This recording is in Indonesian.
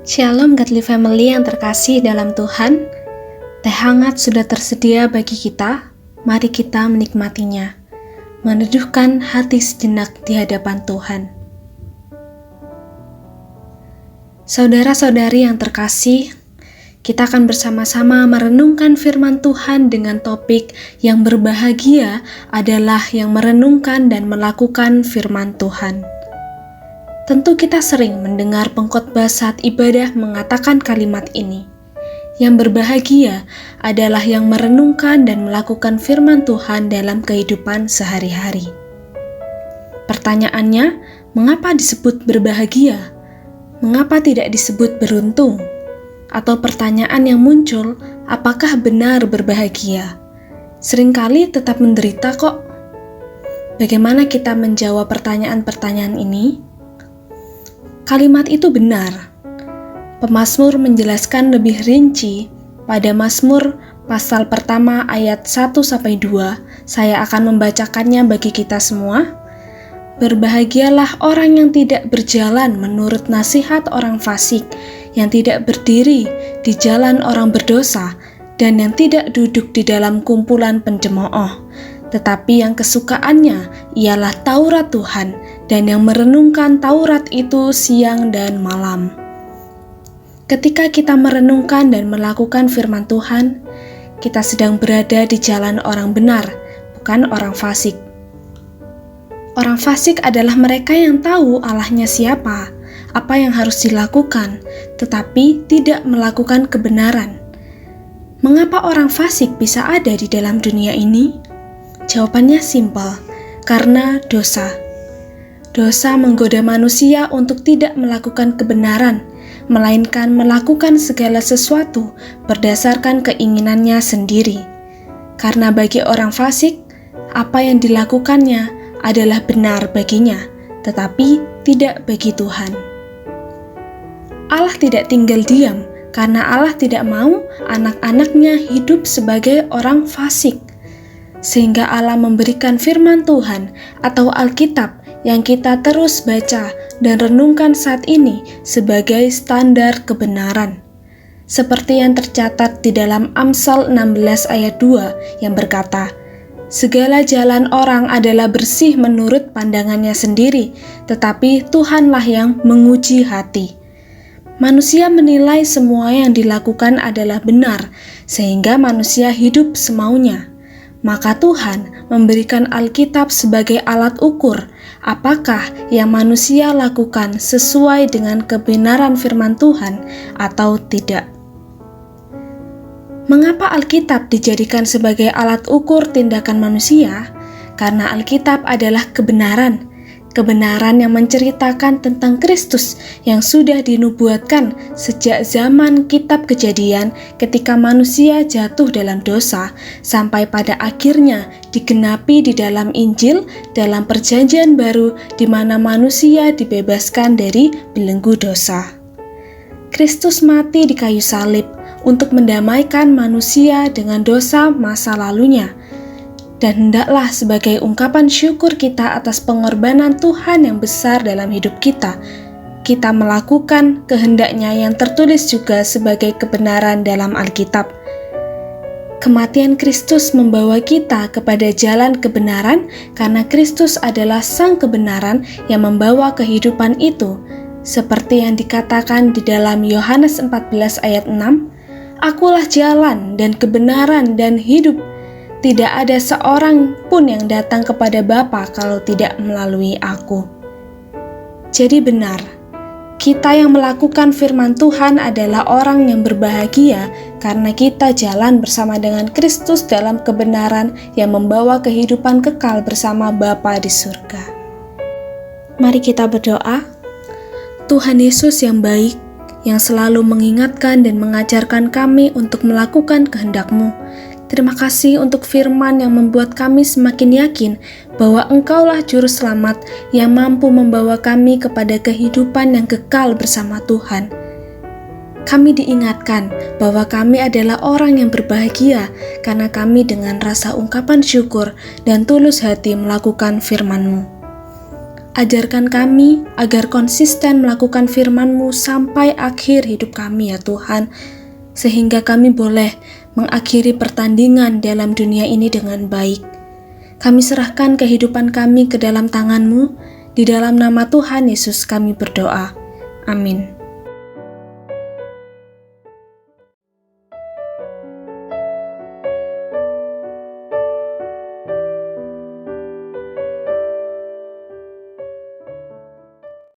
Shalom Godly Family yang terkasih dalam Tuhan. Teh hangat sudah tersedia bagi kita. Mari kita menikmatinya, meneduhkan hati sejenak di hadapan Tuhan. Saudara-saudari yang terkasih, kita akan bersama-sama merenungkan firman Tuhan dengan topik yang berbahagia adalah yang merenungkan dan melakukan firman Tuhan. Tentu kita sering mendengar pengkhotbah saat ibadah mengatakan kalimat ini. Yang berbahagia adalah yang merenungkan dan melakukan firman Tuhan dalam kehidupan sehari-hari. Pertanyaannya, mengapa disebut berbahagia? Mengapa tidak disebut beruntung? Atau pertanyaan yang muncul, apakah benar berbahagia? Seringkali tetap menderita kok. Bagaimana kita menjawab pertanyaan-pertanyaan ini? Kalimat itu benar. Pemazmur menjelaskan lebih rinci pada Mazmur pasal pertama ayat 1-2. Saya akan membacakannya bagi kita semua. Berbahagialah orang yang tidak berjalan menurut nasihat orang fasik, yang tidak berdiri di jalan orang berdosa, dan yang tidak duduk di dalam kumpulan pencemooh. Tetapi yang kesukaannya ialah Taurat Tuhan, dan yang merenungkan Taurat itu siang dan malam. Ketika kita merenungkan dan melakukan firman Tuhan, kita sedang berada di jalan orang benar, bukan orang fasik. Orang fasik adalah mereka yang tahu Allahnya siapa, apa yang harus dilakukan, tetapi tidak melakukan kebenaran. Mengapa orang fasik bisa ada di dalam dunia ini? Jawabannya simpel, karena dosa. Dosa menggoda manusia untuk tidak melakukan kebenaran, melainkan melakukan segala sesuatu berdasarkan keinginannya sendiri. Karena bagi orang fasik, apa yang dilakukannya adalah benar baginya, tetapi tidak bagi Tuhan. Allah tidak tinggal diam, karena Allah tidak mau anak-anaknya hidup sebagai orang fasik. Sehingga Allah memberikan firman Tuhan atau Alkitab yang kita terus baca dan renungkan saat ini sebagai standar kebenaran. Seperti yang tercatat di dalam Amsal 16 ayat 2 yang berkata, segala jalan orang adalah bersih menurut pandangannya sendiri, tetapi Tuhanlah yang menguji hati. Manusia menilai semua yang dilakukan adalah benar, sehingga manusia hidup semaunya. Maka Tuhan memberikan Alkitab sebagai alat ukur apakah yang manusia lakukan sesuai dengan kebenaran firman Tuhan atau tidak. Mengapa Alkitab dijadikan sebagai alat ukur tindakan manusia? Karena Alkitab adalah kebenaran. Kebenaran yang menceritakan tentang Kristus yang sudah dinubuatkan sejak zaman kitab Kejadian ketika manusia jatuh dalam dosa sampai pada akhirnya digenapi di dalam Injil dalam Perjanjian Baru di mana manusia dibebaskan dari belenggu dosa. Kristus mati di kayu salib untuk mendamaikan manusia dengan dosa masa lalunya. Dan hendaklah sebagai ungkapan syukur kita atas pengorbanan Tuhan yang besar dalam hidup kita, kita melakukan kehendaknya yang tertulis juga sebagai kebenaran dalam Alkitab. Kematian Kristus membawa kita kepada jalan kebenaran karena Kristus adalah sang kebenaran yang membawa kehidupan itu. Seperti yang dikatakan di dalam Yohanes 14 ayat 6, Akulah jalan dan kebenaran dan hidup. Tidak ada seorang pun yang datang kepada Bapa kalau tidak melalui aku. Jadi benar, kita yang melakukan firman Tuhan adalah orang yang berbahagia karena kita jalan bersama dengan Kristus dalam kebenaran yang membawa kehidupan kekal bersama Bapa di surga. Mari kita berdoa. Tuhan Yesus yang baik, yang selalu mengingatkan dan mengajarkan kami untuk melakukan kehendak-Mu. Terima kasih untuk firman yang membuat kami semakin yakin bahwa Engkaulah Juru Selamat yang mampu membawa kami kepada kehidupan yang kekal bersama Tuhan. Kami diingatkan bahwa kami adalah orang yang berbahagia karena kami dengan rasa ungkapan syukur dan tulus hati melakukan firman-Mu. Ajarkan kami agar konsisten melakukan firman-Mu sampai akhir hidup kami ya Tuhan, sehingga kami boleh mengakhiri pertandingan dalam dunia ini dengan baik. Kami serahkan kehidupan kami ke dalam tangan-Mu, di dalam nama Tuhan Yesus kami berdoa. Amin.